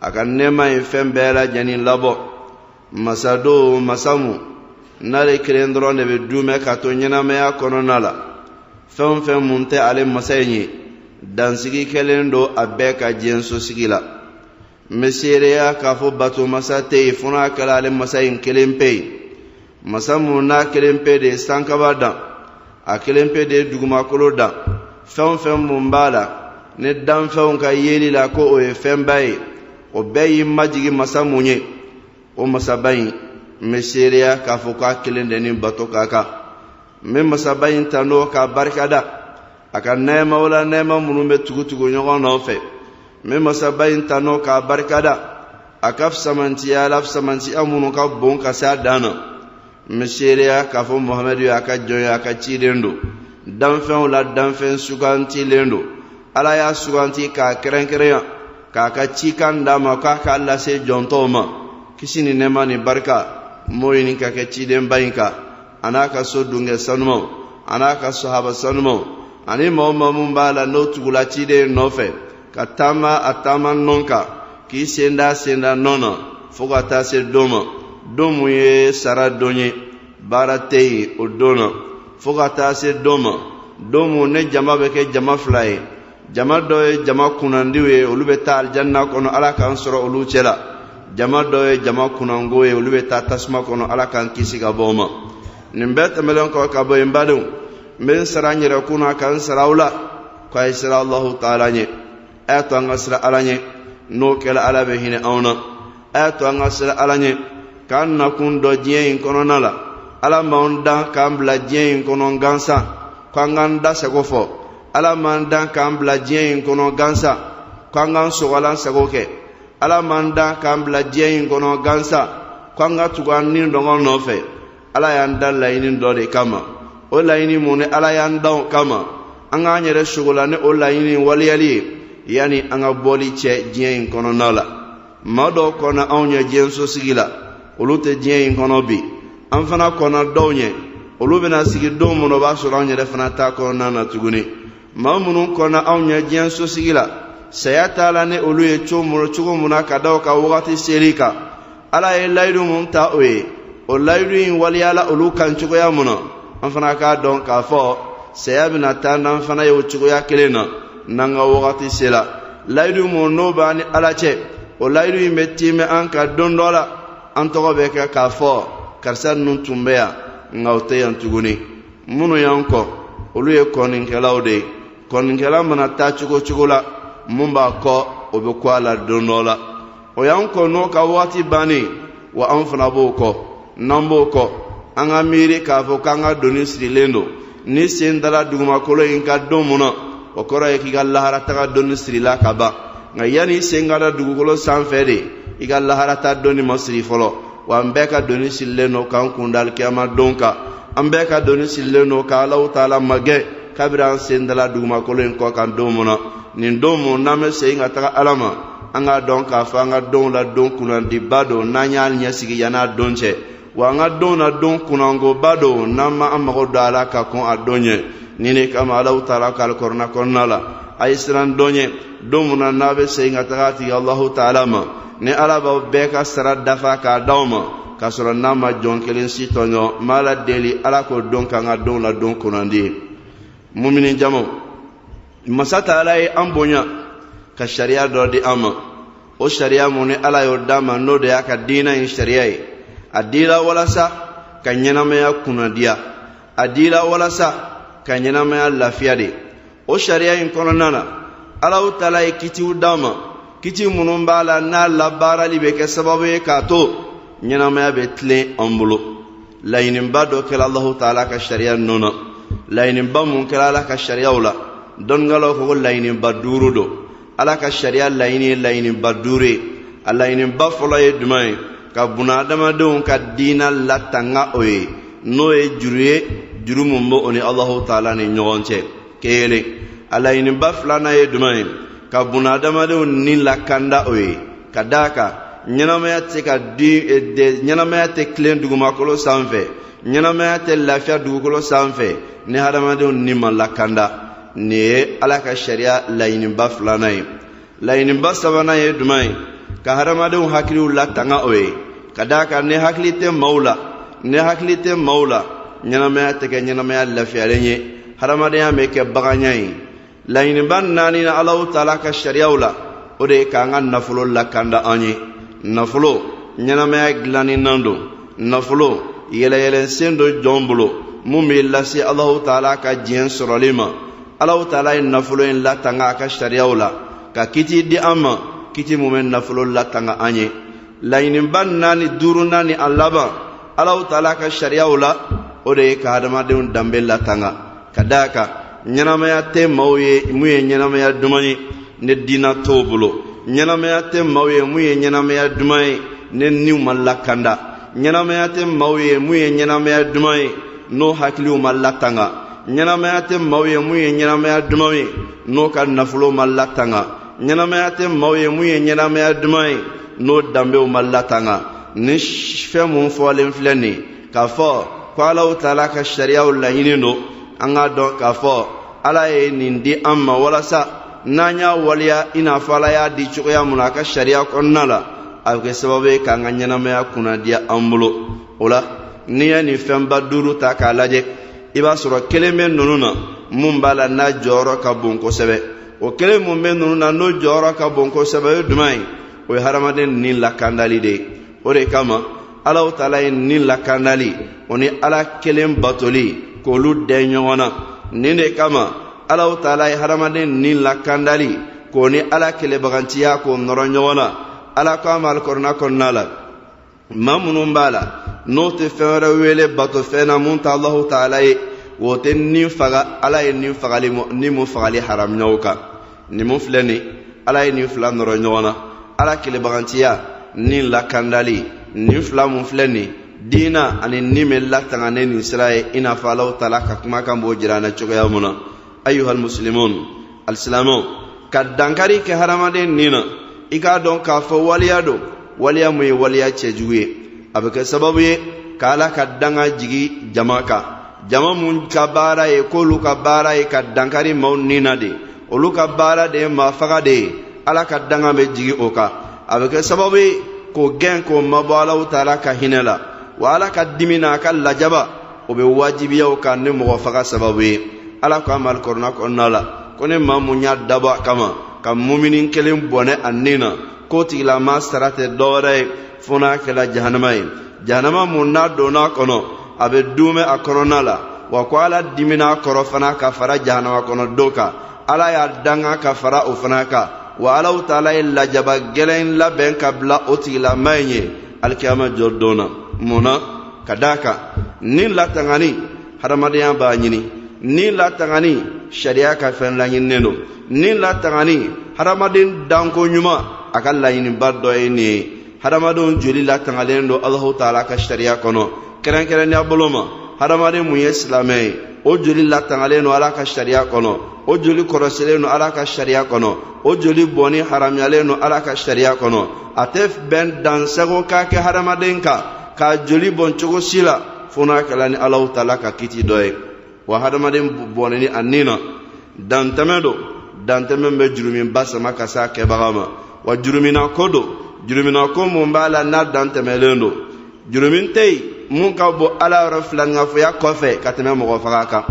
aka nɛɛma ye fɛn bɛɛ lajɛlen labɔ masado masamu n'ale kelen dɔrɔn de bɛ dumɛ ka to ɲɛnamaya kɔnɔna la fɛn fɛn mun tɛ ale masa ye dansigi kɛlen don a bɛɛ ka diɲɛsosigi la n bɛ seereya k'a fɔ bato masa tɛ yen fo n'a kɛra ale masa in kelen pe ye masa mun n'a kelen pe de ye sankaba dan a kelen pe de ye dugumakolo dan fɛn fɛn mun b'a la ni danfɛnw ka yeli la ko o ye fɛnba ye o bɛɛ y'i majigi masa mun ye o masaba in n bɛ seereya k'a fɔ k'a kelen de ni bato ka kan n bɛ masaba in tanu k'a barikada a ka nɛɛmaw la nɛɛma minnu bɛ tugutugu ɲɔgɔn nɔfɛ n bɛ masaba in tanu k'a barikada a ka fisamantiya la fisamantiya minnu ka bon ka se a dan na n bɛ seereya k'a fɔ muhamadu ye a ka jɔn ye a ka ciden don danfɛnw la danfɛn sugantilen don ala y'a suganti k'a kɛrɛnkɛrɛnya k'a ka cikan d'a ma k'a k'a lase jɔntɔw ma kisi ni nɛɛma ni barika m'o ɲini ka kɛ cidenba in kan a n'a ka so dunkɛ sanumaw a n'a ka sahaba sanumaw ani maa o maa min b'a la n'o tugula ciden nɔfɛ ka taama a taama nɔ kan k'i senda nɔ na fo ka taa se don ma don mun ye sara don ye baara tɛ yen o don na fo ka taa se don ma don mun ne jama bɛ kɛ jama fila ye jama dɔ ye jama kunnandiw ye olu bɛ taa alijanna kɔnɔ ala k'an sɔrɔ olu cɛla jama dɔ ye jama kunnango ye olu bɛ taa tasuma kɔnɔ ala k'an kisi ka bɔ o ma nin bɛɛ tɛmɛlen kɔ ka bɔ yen badenw n bɛ n sara n yɛrɛ kunna ka n sara aw la k'a ye sira alahu taala ɲɛ a y'a to an ka sira ala ɲɛ n'o kɛra ala bɛ hinɛ anw na a y'a to an ka sira ala ɲɛ k'an nakun dɔ diɲɛ in kɔnɔna la ala m'an dan k'an bila diɲɛ in kɔnɔ gansan k'an k'an da sago fɔ ala m'an dan k'an bila diɲɛ in kɔnɔ gansan k'an k'an sɔgɔlan sago kɛ ala m'an dan k'an bila diɲɛ in kɔnɔ gansan k'an ka tugu an ni dɔngɔ nɔfɛ ala y'an da laɲini dɔ de kama o laɲini mun ni ala y'an da o kama an k'an yɛrɛ sogola ni o laɲini waliyali ye yani an ka bɔli cɛ diɲɛ in kɔnɔna la maa dɔw kɔnna anw ɲɛ diɲɛsosigi la olu tɛ diɲɛ in kɔnɔ bi an fana kɔnna dɔw ɲɛ olu bɛna sigi don min o b'a sɔrɔ an yɛrɛ fana t'a kɔnɔna na tuguni maa minnu kɔnna anw ɲɛ diɲɛsosigi la saya t'a la ni olu ye cogo min na ka da o ka wagati seli kan ala ye layidu mun ta o ye o layidu in waliyala olu kan cogoya mun na an fana k'a dɔn k'a fɔ saya bɛna taa n'an fana ye o cogoya kelen na n'an ka wagati sela layidu mun n'o b'an ni ala cɛ o layidu in bɛ tiimɛ an ka don dɔ la an tɔgɔ bɛ kɛ k'a fɔ karisa ninnu tun bɛ yan nka o tɛ yan tuguni minnu y'an kɔ olu ye kɔninkɛlaw de ye kɔninkɛla mana taa cogo cogo la mun b'a kɔ o bɛ kɔ a la don dɔ la o y'an kɔ n'o ka wagati bannen wa an fana b'o kɔ n'an b'o kɔ an ka miiri k'a fɔ k'an ka doni sirilen don ni sen dala dugumakolo in ka don mun na o kɔrɔ ye k'i ka laharataga doni sirila ka ban nka yanni sen ka da dugukolo sanfɛ de i ka laharata doni ma siri fɔlɔ wa an bɛɛ ka doni sirilen don k'an kunda alikiyama don kan an bɛɛ ka doni sirilen don ka Alahu Taala magɛ kabiri an sen dala dugumakolo in kɔ kan don mun na nin don mun n'an bɛ segin ka taga ala ma an k'a dɔn k'a fɔ an ka donw la don kunnandiba don n'an y'a ɲɛsigi yann'a don cɛ wa an ka donw na don kunnangoba don n'an ma an mago don a la ka kɔn a don ɲɛ ni ne kama Alahu Taala ka alikɔrɔna kɔnɔna la a ye siran don ɲɛ don mun na n'a bɛ segin ka taga a tigi Alahu Taala ma ni ala b'aw bɛɛ ka sara dafa k'a d'aw ma k'a sɔrɔ n'a ma jɔn kelen si tɔɲɔ n b'a la deli ala k'o don k'an ka donw la don kunnandi ye mumini jamaw masa Taala ye an bonya ka sariya dɔ di an ma o sariya mun ni ala y'o d'a ma n'o de y'a ka diinɛ in sariya ye a dira walasa ka ɲɛnamaya kunnadiya a dira walasa ka ɲɛnamaya lafiya de o sariya in kɔnɔna na Alahu Taala ye kitiw d'a ma kiti minnu b'a la n'a labaarali bɛ kɛ sababu ye k'a to ɲɛnamaya bɛ tilen an bolo laɲiniba dɔ kɛra Alahu Taala ka sariya ninnu na laɲiniba mun kɛra ala ka sariyaw la dɔnnikɛlaw ko laɲiniba 5 don ala ka sariya laɲini ye laɲiniba 5 ye a laɲiniba fɔlɔ ye jumɛn ye ka bunadamadenw ka diina latanga o ye n'o ye juru ye juru mun bɛ o ni Alahu Taala ni ɲɔgɔn cɛ kelen a laɲiniba 2nan ye jumɛn ye ka bunadamadenw ni lakanda o ye ka d'a kan ɲɛnamaya tɛ tilen dugumakolo sanfɛ ɲɛnamaya tɛ lafiya dugukolo sanfɛ ni hadamadenw ni ma lakanda nin ye ala ka sariya laɲiniba 2nan ye laɲiniba 3nan ye jumɛn ye ka hadamadenw hakiliw latanga o ye ka daa kan ne hakili tɛ maaw la ɲɛnamaya tɛ kɛ ɲɛnamaya lafiyalen ye hadamadenya bɛ kɛ baganya ye laɲiniba 4 na Alahu Taala ka sariyaw la o de ye k'an ka nafolo lakanda an ye nafolo ɲɛnamaya dilanninan don nafolo yɛlɛyɛlɛnsen do jɔn bolo mun bɛ lase Alahu Taala ka diɲɛ sɔrɔli ma Alahu Taala ye nafolo in latanga a ka sariyaw la ka kiti di an ma kiti mun bɛ nafolo latanga an ye laɲiniba 5 ni a laban Alahu Taala ka sariyaw la o de ye ka hadamadenw danbe latanga ka daa kan ɲɛnamaya tɛ maaw ye mun ye ɲɛnamaya duman ye ne diina t'o bolo ɲɛnamaya tɛ maaw ye mun ye ɲɛnamaya duman ye ne niw ma lakanda ɲɛnamaya tɛ maaw ye mun ye ɲɛnamaya duman ye n'o hakiliw ma latanga ɲɛnamaya tɛ maaw ye mun ye ɲɛnamaya duman ye n'o ka nafolo ma latanga ɲɛnamaya tɛ maaw ye mun ye ɲɛnamaya duman ye n'o danbew ma latanga ni fɛn mun fɔlen filɛ nin k'a fɔ ko Alahu Taala ka sariyaw laɲini don an k'a dɔn k'a fɔ Ala ye nin di an ma walasa n'an y'a waliya i n'a fɔ Ala y'a di cogoya mun na a ka sariya kɔnɔna la a bɛ kɛ sababu ye k'an ka ɲɛnamaya kunnadiya an bolo o la n'i ye nin fɛnba 5 ta k'a lajɛ i b'a sɔrɔ kelen bɛ ninnu na mun b'a la n'a jɔyɔrɔ ka bon kosɛbɛ o kelen mun bɛ ninnu na n'o jɔyɔrɔ ka bon kosɛbɛ o ye jumɛn ye o ye hadamaden nin lakandali de ye o de kama Alahu Taala ye nin lakandali o ni Ala kelen batoli k'olu dɛn ɲɔgɔn na nin de kama Alahu Taala ye hadamaden nin lakandali k'o ni Ala kelebagantiya k'o nɔrɔ ɲɔgɔn na Ala ko a ma alikɔrɔna kɔnɔna la maa minnu b'a la n'o tɛ fɛn wɛrɛ wele bato fɛn na mun tɛ Alahu Taala ye o tɛ nin faga Ala ye nin mun fagali haramuyaw kan nin mun filɛ nin Ala ye nin fila nɔrɔ ɲɔgɔn na Ala kelebagantiya nin lakandali nin fila mun filɛ nin diina ani nin bɛ latanga ne nin sira ye i n'a fɔ Alahu Taala ka kumakan b'o jira an na cogoya mun na ayyuhal muslimun alisilamɛw ka dankari kɛ hadamaden nin na i k'a dɔn k'a fɔ waliya don waliya mun ye waliya cɛjugu ye a bɛ kɛ sababu ye ka Ala ka danga jigi jama kan jama mun ka baara ye k'olu ka baara ye ka dankari maaw nin na de olu ka baara de ye maa faga de ye Ala ka danga bɛ jigi o kan a bɛ kɛ sababu ye k'o gɛn k'o mabɔ Alahu Taala ka hinɛ la wa Ala ka dimi n'a ka lajaba o bɛ wajibiya o kan ni mɔgɔ faga sababu ye Ala ko a ma alikɔrɔna kɔnɔna la ko ne maa mun y'a dabɔ a kama ka mumini kelen bɔnɛ a nin na k'o tigilama sara tɛ dɔwɛrɛ ye fo n'a kɛla jahanama ye jahanama mun n'a donna kɔnɔ a bɛ duumɛ a kɔnɔna la wa ko Ala dimina a kɔrɔ fana ka fara jahanama kɔnɔ don kan Ala y'a danga ka fara o fana kan wa Alahu Taala ye lajaba gɛlɛn labɛn ka bila o tigilama in ye alikiyama jɔ don na mun na ka daa kan nin latangani hadamadenya b'a ɲini nin latangani sariya ka fɛn laɲininen don nin latangani hadamaden danko ɲuman a ka laɲiniba dɔ ye nin ye hadamadenw joli latangalen don Alahu Taala ka sariya kɔnɔ kɛrɛnkɛrɛnnenya bolo ma hadamaden mun ye silamɛ ye o joli latangalen don Ala ka sariya kɔnɔ o joli kɔrɔsilen don Ala ka sariya kɔnɔ o joli bɔnni haramuyalen don Ala ka sariya kɔnɔ a tɛ bɛn dansɛgo k'a kɛ hadamaden kan k'a joli bɔn cogo si la fo n'a kɛla ni Alahu Taala ka kiti dɔ ye wa hadamaden bɔnɛni a nin na dantɛmɛ don dantɛmɛ bɛ juruminba sama ka se a kɛbaga ma wa jurumina ko don jurumina ko mun b'a la n'a dantɛmɛlen don jurumin tɛ yen mun ka bɔ Ala yɔrɔ filanŋafoya kɔfɛ ka tɛmɛ mɔgɔ faga kan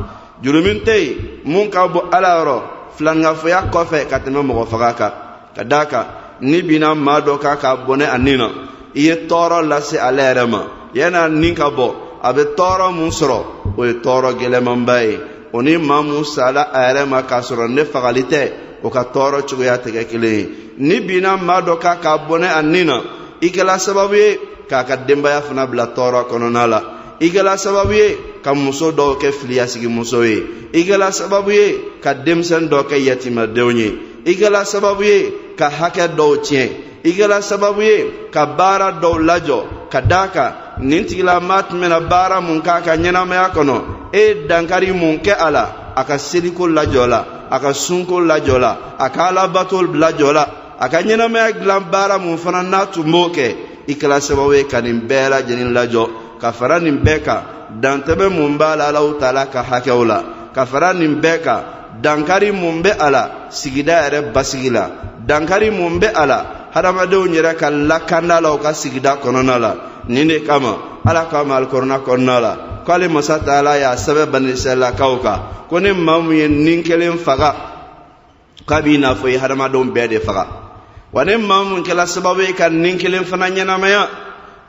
jurumin tɛ yen mun ka bɔ Ala yɔrɔ filanŋafoya kɔfɛ ka tɛmɛ mɔgɔ faga kan ka daa kan ni bina maa dɔ kan k'a bɔnɛ a nin na i ye tɔɔrɔ lase ale yɛrɛ ma yan'a nin ka bɔ a bɛ tɔɔrɔ mun sɔrɔ o ye tɔɔrɔ gɛlɛmanba ye o ni maa mun sala a yɛrɛ ma k'a sɔrɔ ne fagali tɛ o ka tɔɔrɔ cogoya tɛ kɛ kelen ye ni bina maa dɔ kan k'a bɔnɛ a nin na i kɛla sababu ye k'a ka denbaya fana bila tɔɔrɔ kɔnɔna la i kɛla sababu ye ka muso dɔw kɛ filiyasigi muso ye i kɛla sababu ye ka denmisɛn dɔw kɛ yatimadenw ye i kɛla sababu ye ka hakɛ dɔw tiɲɛ i kɛla sababu ye ka baara dɔw lajɔ ka daa kan nin tigilama tɛmɛna baara mun k'a ka ɲɛnamaya kɔnɔ e ye dankari mun kɛ a la a ka seliko lajɔ la a ka sunko lajɔ la a ka alabato lajɔ la a ka ɲɛnamaya dilan baara mun fana n'a tun b'o kɛ i kɛla sababu ye ka nin bɛɛ lajɛlen lajɔ ka fara nin bɛɛ kan dantɛmɛ mun b'a la Alahu Taala ka hakɛw la ka fara nin bɛɛ kan dankari mun bɛ a la sigida yɛrɛ basigi la dankari mun bɛ a la hadamadenw yɛrɛ ka lakanda la u ka sigida kɔnɔna la nin de kama ala ka alikuranɛ kɔnɔna la k'ale masa taala y'a sɛbɛn bani israɛlakaw kan ko ni maa min ye nin kelen faga k'a b'i n'a fɔ i ye hadamadenw bɛɛ de faga wa ni maa min kɛla sababu ye ka nin kelen fana ɲɛnamaya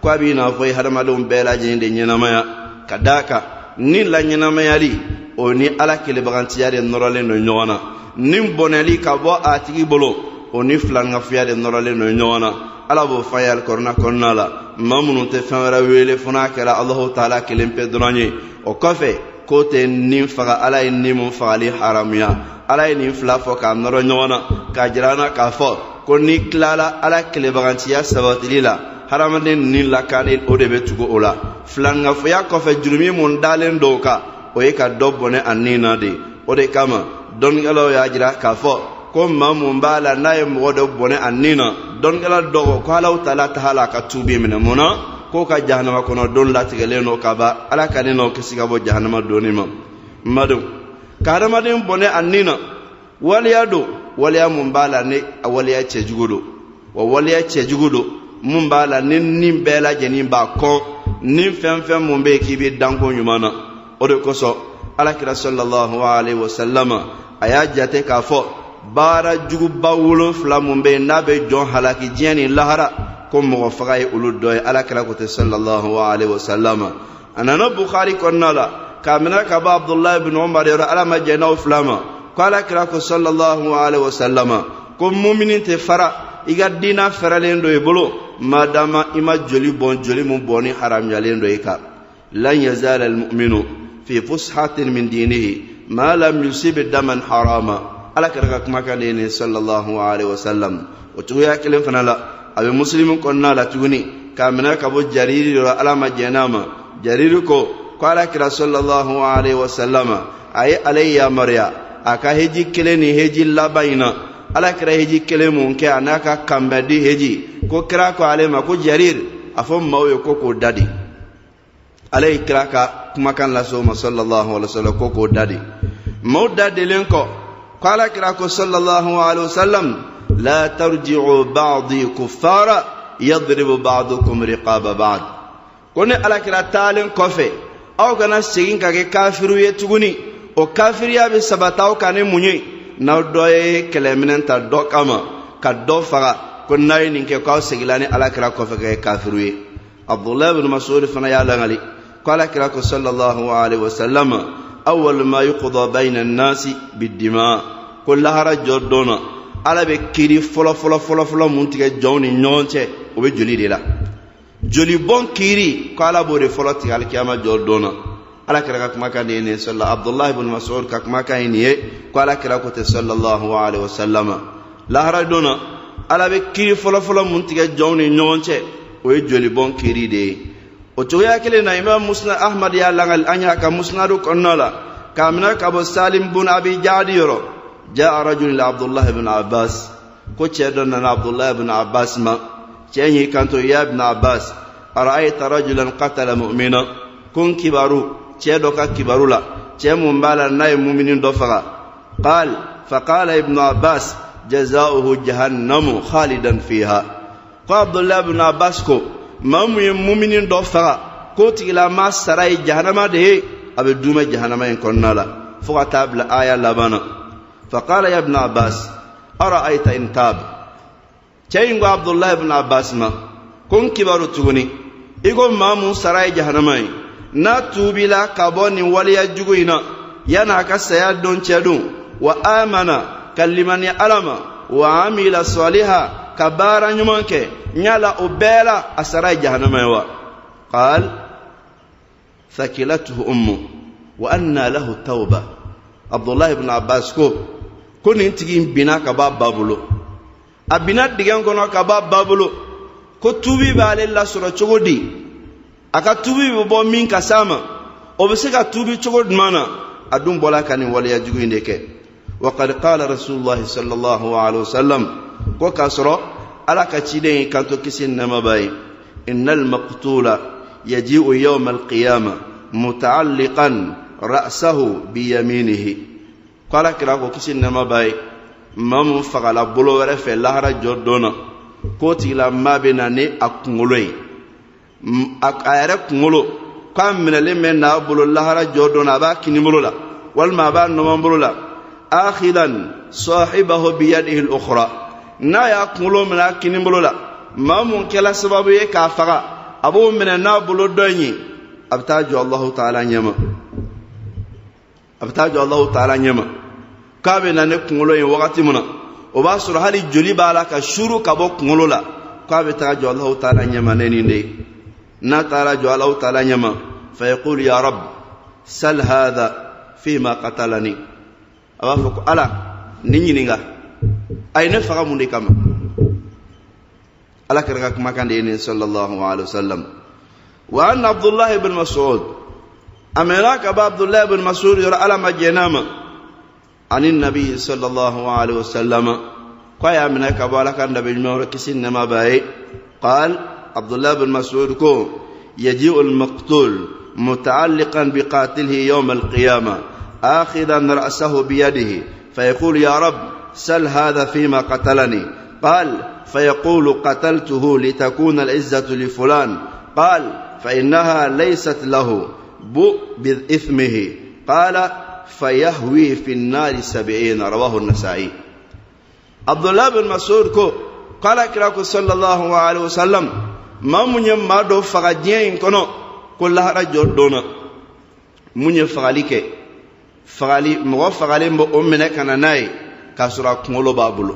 k'a b'i n'a fɔ i ye hadamadenw bɛɛ lajɛlen de ɲɛnamaya ka d'a kan nin la ɲɛnamayali o ni ala kelebagantiya de nɔrɔlen don ɲɔgɔn na nin bɔnɛli ka bɔ a tigi bolo o ni filankafuya de nɔrɔlen don ɲɔgɔn na ala b'o fɔ ye alikuranɛ kɔnɔna la maa minnu tɛ fɛn wɛrɛ wele fo n'a kɛra alahu taala kelen pe dɔrɔn ye o kɔfɛ k'o tɛ nin faga ala ye nin mun fagali haramuya ala ye nin fila fɔ k'a nɔrɔ ɲɔgɔn na k'a jira an na k'a fɔ ko ni tilala ala kelebagantiya sabatili la hadamaden nin lakani o de bɛ tugu o la filankafuya kɔfɛ jurumi mun dalen don o kan o ye ka dɔ bɔnɛ a nin na de o de kama dɔnnikɛlaw y'a jira k'a fɔ ko maa mun b'a la n'a ye mɔgɔ dɔ bɔnɛ a nin na dɔnnikɛla dɔ ko alahu taala ta hala ka tuubi minɛ mun na k'o ka jahanama kɔnɔ don latigɛlen don ka ban ala ka ne n'o kisi ka bɔ jahanama donni ma madenw ka hadamaden bɔnɛ a nin na waleya don waleya mun b'a la ni a waleya cɛjugu don wa waleya cɛjugu don mun b'a la ni nin bɛɛ lajɛlen b'a kɔn ni fɛn fɛn mun bɛ yen k'i bɛ danko ɲuman na o de kosɔn alakira sallallahu alaihi wasallam a y'a jate k'a fɔ baara juguba 7 mun bɛ yen n'a bɛ jɔn halaki diɲɛ ni lahara ko mɔgɔ faga ye olu dɔ ye alakira ko tɛ sallallahu alaihi wasallam a nana bukhari kɔnɔna la k'a minɛ ka bɔ abdullahi ibn umar yɔrɔ ala ma jɛn n'aw 2 ma ko alakira ko sallallahu alaihi wasallam ko mumini tɛ fara i ka diina fɛrɛlen dɔ i bolo madama i ma joli bɔn joli mun bɔnni haramuyalen dɔ i kan lan yazala almu'minu fi fushatin min dinihi ma lam yusib daman harama ala kɛra ka kumakan de ni sallallahu alaihi wasallam o cogoya kelen fana la a bɛ muslimu kɔnɔna la tuguni k'a minɛ ka bɔ jariri yɔrɔ ala ma jɛn'a ma jariri ko ala kɛra sallallahu alaihi wasallam a ye ale yamaruya a ka heji kelen ni heji laban in na ala kɛra heji kelen mun kɛ a n'a ka kanbɛndi heji ko kira ko ale ma ko jarir a fɔ maaw ye ko k'o dadi ale ye kira ka kumakan lase o ma sallallahu alaihi wasallam ko k'o dadi maaw dadilen kɔ ko ala kira ko sallallahu alaihi wasallam la tarji'u ba'di kuffara yadribu ba'dukum riqaba ba'd ko ne ala kira taalen kɔfɛ aw kana segin ka kɛ kafiru ye tuguni o kafiriya bɛ sabataw kan ni mun ye n'aw dɔ ye kɛlɛminɛ ta dɔ kama ka dɔ faga ko n'a ye nin kɛ k'aw segila ni ala kira kɔfɛ ka kɛ kafiru ye abdullahi ibn mas'ud fana y'a langali ko ala kira ko sallallahu alaihi wasallam awwal ma yuqda bayna an-nasi bid-dima ko lahara jɔ dɔnna ala bɛ kiri fɔlɔ mun tigɛ jɔnw ni ɲɔgɔn cɛ o bɛ joli de la joli bɔn kiri ko ala b'o de fɔlɔ tigɛ alikiyama jɔ dɔnna ala kira ka kumakan de ye nin sallallahu abdullahi ibn mas'ud ka kumakan ye nin ye ko ala kira ko tɛ sallallahu alaihi wasallam lahara dɔnna ala bɛ kiri fɔlɔ mun tigɛ jɔnw ni ɲɔgɔn cɛ o ye joli bɔn kiri de ye o cogoya kelen na imam musnad ahmad y'a langali an y'a ka musnadu kɔnɔna la k'a minɛ ka bɔ salim bun abi jadi yɔrɔ jaa rajul ila abdullahi ibn abbas ko cɛ dɔ nana abdullahi ibn abbas ma cɛ y'i kanto ya ibn abbas ara'ayta rajulan qatala mu'mina kun kibaru cɛ dɔ ka kibaru la cɛ mun b'a la n'a ye muminin dɔ faga faqala ibn abbas jazaohu jahannamu khalidan fiha ko abdullahi ibn abbas ko maa mun ye muminin dɔ faga k'o tigilama sara ye jahannama de ye a bɛ duuma jahannama in kɔnɔna la fo ka taa bila aya laban na faqala ya ibn abbas ara'ayta in tab cɛ in ko abdullahi ibn abbas ma ko n kibaru tuguni i ko maa mun sara ye jahannama ye n'a tuubila ka bɔ nin waleya jugu in na yan'a ka saya don cɛ don wa amana ka limaniya ala ma wa amila saliha ka baara ɲuman kɛ nyala o bɛɛ la a sara ye jahannama ye wa qal thakilathu ummu wa anna lahu tawba abdullahi ibn abbas ko nin tigi bina ka ba babulo a bina digɛn kɔnɔ ka ba babulo ko tuubi b'ale lasɔrɔ cogo di a ka tuubi bɛ bɔ min ka s'a ma o bɛ se ka tuubi cogo jumɛn na a dun bɔla ka nin waleya jugu in de kɛ wa qad qala rasulullahi sallallahu alaihi wasallam ko k'a sɔrɔ ala ka ciden yi kanto kisi nɛma b'a ye innal maqtula yaji'u yawma alqiyama muta'alliqan ra'sahu biyaminihi ko ala kira ko kisi nɛma b'a ye maa mun fagala bolo wɛrɛ fɛ lahara jɔ dɔnna koti la mabena ne akungoloi akayare kungolo kam minale men na bulu lahara jodona ba kinimolola wal ma ba no mambolola akhidan sahibahu bi yadihi al-ukhra na ya kungulo mina kinimolola mamun kala sababu ye ka faga abu min na bulu donyi abtaju Allah ta'ala nyama abtaju Allah ta'ala nyama kabe na ne kungulo yin wakati muna o ba sura hali joli bala ka shuru ka bo kungulo la kabe taju Allah ta'ala nyama ne ni ne na ta'ala jo Allah ta'ala nyama fa yaqulu ya rab sal hadha fima qatalani abafuko ala ninyininga ay ne faga mun de kama ala karga kuma kan de ne sallallahu alaihi wasallam wa anna abdullah ibn mas'ud amara ka abdullah ibn mas'ud yara ala majenama anin nabi sallallahu alaihi wasallam qaya min ka bala kan nabi mawra kisin ma bae qal abdullah ibn mas'ud ko yaji'u al-maqtul متعلقا بقاتله يوم القيامة آخذا رأسه بيده فيقول يا رب سل هذا فيما قتلني قال فيقول قتلته لتكون العزة لفلان قال فإنها ليست له بإثمه قال فيهوي في النار 70 رواه النسائي عبد الله بن مسعود قال كراكو صلى الله عليه وسلم ما من يما دو فغجين كنو كلها رجل دونا من يفعلك فعلي مغفعلي مؤمنة كان ناي كسر كمولو بابلو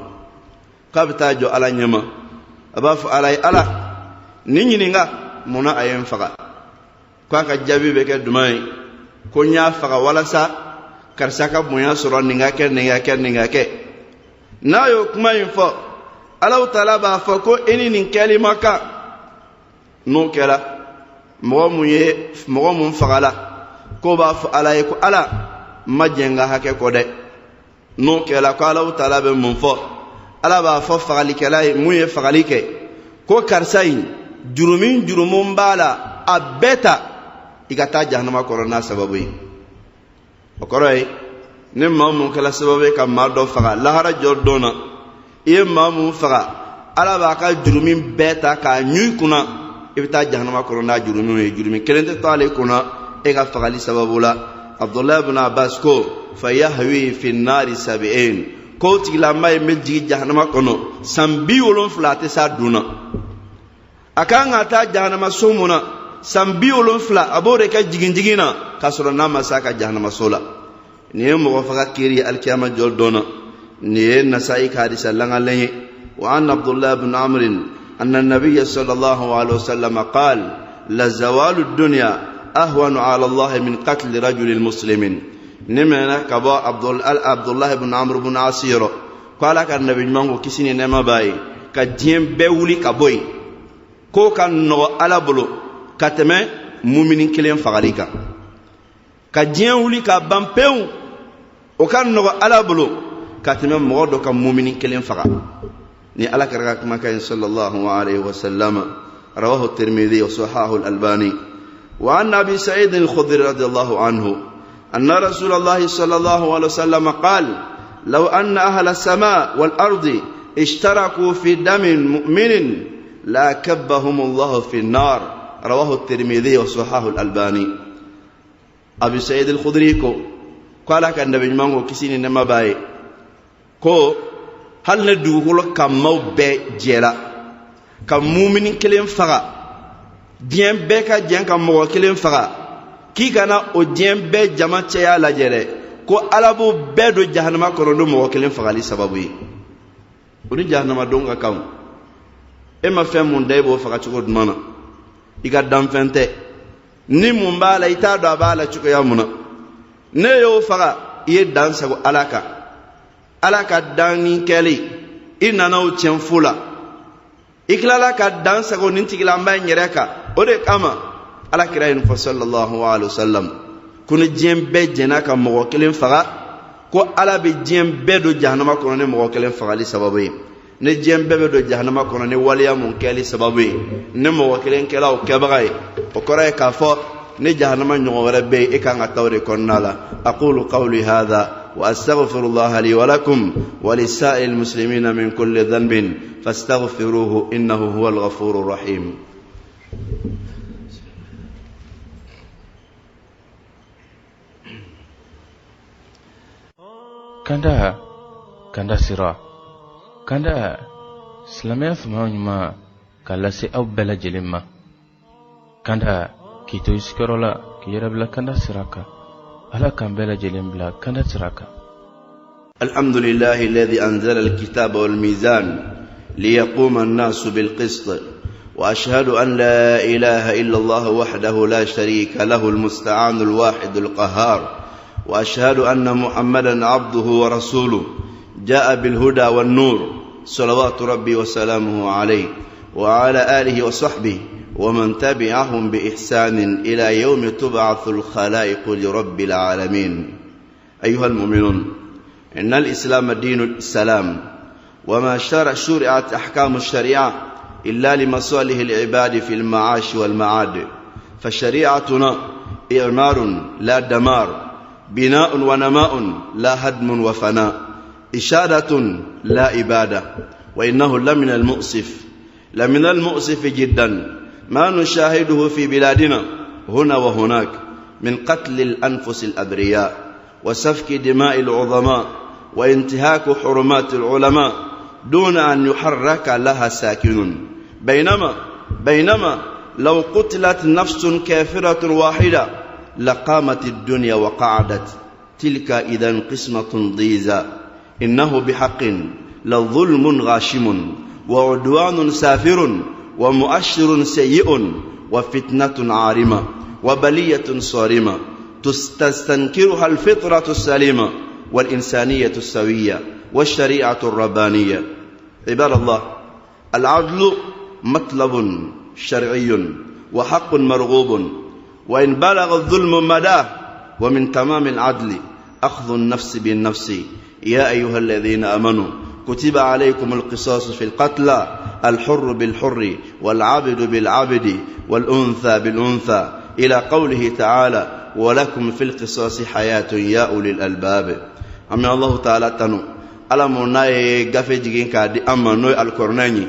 كابتاجو على نيما أباف على على نينينغا منا أيام فعل كواك جابي بك دماي كونيا فعل ولا سا كرساك مويا سرّا نينغاك نايو كما ينفع الله تعالى بافكو إني نكلي مكا نو كلا mɔgɔ mun fagala ko b'a fɔ ala ye ko ala ma jɛnga hakɛ kɔ dɛ n'o kɛla ko ala taala bɛ mun fɔ ala b'a fɔ fagalikɛla ye mun ye fagali kɛ ko karisa in jurumun b'a la a bɛɛ ta i ka taa jahanama kɔrɔ n'a sababu ye o kɔrɔ ye ne maa mun kɛla sababu ye ka maa dɔ faga lahara jɔ dɔn na i ye maa mun faga ala b'a ka jurumin bɛɛ ta k'a ɲu i kunna ibta jahannama korona jurumi kelente tale kuna ega fagali sababula Abdullah ibn Abbas ko fayahwi fi an-nari 70 ko tigila may melji jahannama kono sambi wolon flate sa duna akanga ta jahannama sumuna sambi wolon fla abore ka jigina kasoro na masaka jahannama sola ne mo faga kiri al-qiyama jol dona ne nasai ka hadisa langalen wa an Abdullah ibn Amr أن النبي صلى الله عليه وسلم قال لزوال الدنيا أهون على الله من قتل رجل مسلم نمنا كبا عبد الله بن عمرو بن عاصير قال كان النبي مانغو كسيني نما باي كجيم بيولي كبوي كو كان نو على بلو كتمه مؤمنين كلين فغاليكا كجيم ولي كبامبيو وكان نو على بلو كتمه مودو كان مؤمنين كلين فغا ni ala karga kuma kan sallallahu alaihi wasallam rawahu at-tirmidhi wa sahahu al-albani wa an abi sa'id al-khudri radiyallahu anhu anna rasulullah sallallahu alaihi wasallam qala law anna ahla as-sama' wal-ardi ishtaraku fi damin mu'minin la kabbahum Allah fi an-nar rawahu at-tirmidhi wa sahahu al-albani abi sa'id al-khudri ko qala kan nabi mango kisini ne mabaye ko hal ne dugukolo kammaw bɛɛ jɛla ka muminin kelen faga diɲɛ bɛɛ ka jɛn ka mɔgɔ kelen faga k'i kana o diɲɛ bɛɛ jama cɛya lajɛ dɛ ko ala b'o bɛɛ don jahanama kɔnɔ ni mɔgɔ kelen fagali sababu ye o ni jahanama don ka kan e ma fɛn mun da i b'o faga cogo duman na i ka danfɛn tɛ ni mun b'a la i t'a dɔn a b'a la cogoya mun na ne y'o faga i ye dan sago ala kan ala ka danni kɛli i nana o tiɲɛ fu la i tilala ka dan sago nin tigilanba in yɛrɛ kan o de kama ala kira yin fɔ sallallahu alaihi wasallam ko ni diɲɛ bɛɛ jɛnna ka mɔgɔ kelen faga ko ala bɛ diɲɛ bɛɛ don jahanama kɔnɔ ni mɔgɔ kelen fagali sababu ye ni diɲɛ bɛɛ bɛ don jahanama kɔnɔ ni waliya mun kɛli sababu ye ni mɔgɔ kelen kɛla o kɛbaga ye o kɔrɔ ye k'a fɔ ni jahanama ɲɔgɔn wɛrɛ bɛ yen e kan ka taa o de kɔnɔna la aqulu qawli hadha وأستغفر الله لي ولكم ولسائر المسلمين من كل ذنب فاستغفروه إنه هو الغفور الرحيم. Kanda sira kanda Silamɛya fama ɲuman ka lase aw bɛɛ lajɛlen ma. Kanda k'i to i sigiyɔrɔ la k'i yɛrɛ bila kanda sira kan. Ala k'an bɛɛ lajɛlen bila kanda sira kan. الحمد لله الذي أنزل الكتاب والميزان ليقوم الناس بالقسط وأشهد أن لا إله إلا الله وحده لا شريك له المستعان الواحد القهار وأشهد أن محمدا عبده ورسوله جاء بالهدى والنور صلوات ربي وسلامه عليه وعلى آله وصحبه ومن تبعهم بإحسان إلى يوم تبعث الخلائق لرب العالمين. أيها المؤمنون، إن الإسلام دين السلام، وما شرعت أحكام الشريعة إلا لمصالح العباد في المعاش والمعاد، فشريعتنا إعمار لا دمار، بناء ونماء لا هدم وفناء، إشادة لا إبادة. وإنه لمن المؤسف جدا ما نشاهده في بلادنا هنا وهناك من قتل الأنفس الأبرياء وسفك دماء العظماء وانتهاك حرمات العلماء دون أن يحرك لها ساكن، بينما لو قتلت نفس كافرة واحدة لقامت الدنيا وقعدت. تلك إذن قسمة ضيزى. إنه بحق لظلم غاشم وعدوان سافر ومؤشر سيء وفتنة عارمة وبلية صارمة تستنكرها الفطرة السليمة والإنسانية السوية والشريعة الربانية. عباد الله، العدل مطلب شرعي وحق مرغوب، وإن بلغ الظلم مداه، ومن تمام العدل أخذ النفس بالنفس. يا أيها الذين آمنوا كتب عليكم القصاص في القتلى، الحر بالحر والعبد بالعبد والأنثى بالأنثى، إلى قوله تعالى ولكم في القصاص حياة يا أولي الألباب. أما الله تعالى تنو على مناي غافي جيجين كادي أما نوي القرناني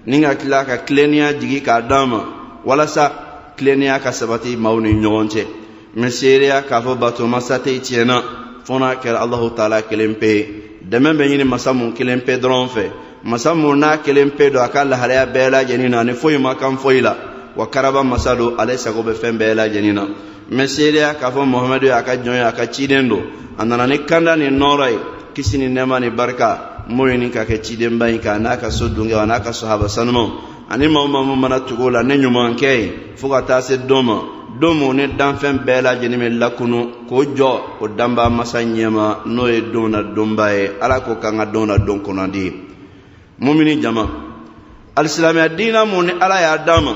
نيغا كلاكا كلينيا جيجي كاداما ولا سا كلينيا كسبتي موني نيونتي مسيريا كافو باتو مساتي تينا فونا كلا الله تعالى كلمبي دمن بيني مسامون كلمبي درونفي مسامون نا كلمبي دو أكال لحاليا بيلا جنينا نفوي ما كان فويلا وكربا مسالو علي ساقو بفن بيلا جنينا مسيريا كافو محمد يكا جوني يكا تشيدندو أننا نكاندى نوراي كسيني نماني بركة مويني كاكي تشيدن بايكا ناكا سودونغي وناكا صحابة سنمو أني ماما تقول نينيو مانكي فوقا تاسي domo ne danfɛn bɛɛ lajɛlen bɛ lakunu k'o jɔ o danba masa ɲɛma n'o ye don na donba ye. Ala ko k'an ka don na don kɔnɔdi. Mumini jama, alisilamɛya diina mun ni Ala y'a d'a ma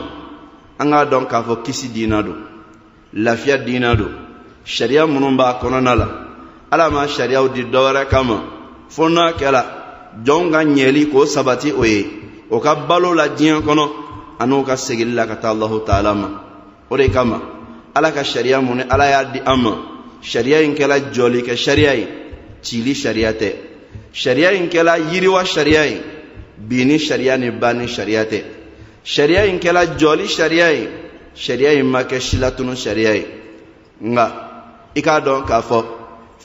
an k'a dɔn k'a fɔ kisi diina don, lafiya diina don. Sariya minnu b'a kɔnɔna la Ala ma sariyaw di dɔwɛrɛ kama fo n'a kɛla jɔnw ka ɲɛli k'o sabati o ye, o ka balo la diɲɛ kɔnɔ an'o ka segili la ka taa Alahu Taala ma. O de kama Ala ka sariya mun ni Ala y'a di an ma, sariya in kɛla jɔli kɛ sariya ye, cili sariya tɛ. Sariya in kɛla yiriwa sariya ye, bini sariya ni bani sariya tɛ. Sariya in kɛla jɔli sariya ye, sariya in ma kɛ silatunu sariya ye. Nka i k'a dɔn k'a fɔ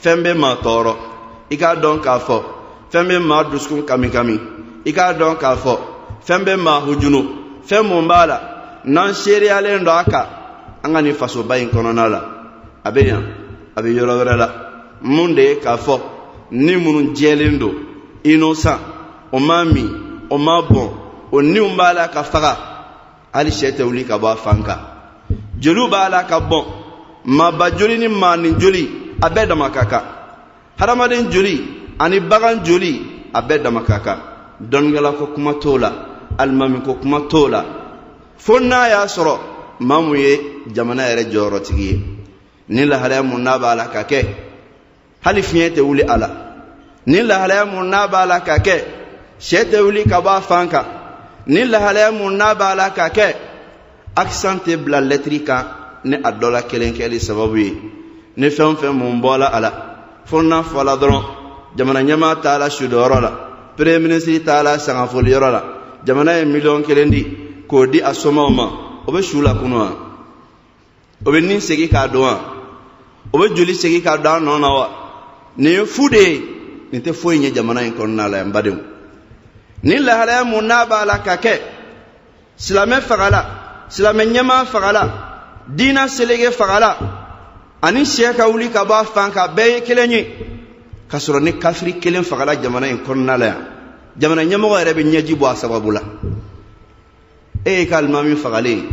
fɛn bɛ maa tɔɔrɔ, i k'a dɔn k'a fɔ fɛn bɛ maa dusukun kami, i k'a dɔn k'a fɔ fɛn bɛ maa hujunu, fɛn mun b'a la n'an seriyalen dɔ a kan an ka nin fasoba in kɔnɔna la a bɛ yan a bɛ yɔrɔ wɛrɛ la. mun de ye k'a fɔ ni minnu jɛlen don innocent, o ma min, o ma bɔn, o niw b'a la ka faga, hali sɛ tɛ wuli ka bɔ a fan kan. joliw b'a la ka bɔn, maaba joli ni maa ni joli a bɛɛ dama ka kan. hadamaden joli ani bagan joli a bɛɛ dama ka kan. dɔnnikɛla ko kuma t'o la, alimami ko kuma t'o la, fo n'a y'a sɔrɔ maa mun ye jamana yɛrɛ jɔyɔrɔtigi ye. ni lahalaya mun n'a b'a la ka kɛ hali fiɲɛ tɛ wuli a la. ni lahalaya mun n'a b'a la ka kɛ sɛ tɛ wuli ka bɔ a fan kan. ni lahalaya mun n'a b'a la ka kɛ accent tɛ bila lɛtiri kan ni a dɔ la kelen kɛli sababu ye. ni fɛn o fɛn mun bɔla a la fonna fala dron jamana nyama taala shudorola premier ministre taala sanga foliyorola jamana million kelendi ko di asoma obe shula kunwa obe nin segi ka doa obe joli segi ka da nona wa ne fude nte foyi nye jamana en konna la mbadem ni la hala munaba la kake silame fagala silame nyama fagala dina selege fagala ani sheka wuli ka ba fanka be kelenyi kasoro ni kafiri kelen fagala jamana en konna la jamana nyama wa rebe nyaji bo sababula kal mami fagale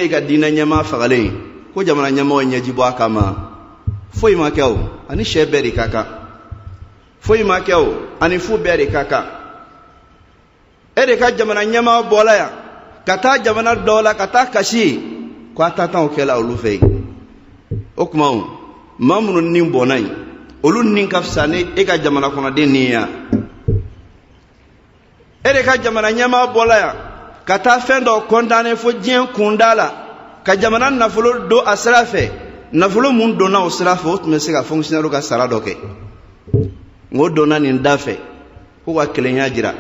ga dina nyama fagale ko jamana nyama wa nyaji bo kama foyi ma kaw ani sheberi kaka foyi ma kaw ani fu beri kaka ka jamana nyama bola ya kata jamana dola kata kashi ko atata o kela olu fe o kuma mamunu nin bonai olu nin kafsane ka jamana kono de niya ka jamana nyama bola ya kata fendo kondane fo jien kundala ka jamana nafulo do asrafe nafulo mun do na asrafe o tme se ka fonctionnaire ka sara doke ngodo na nin dafe ko wa kelenya jira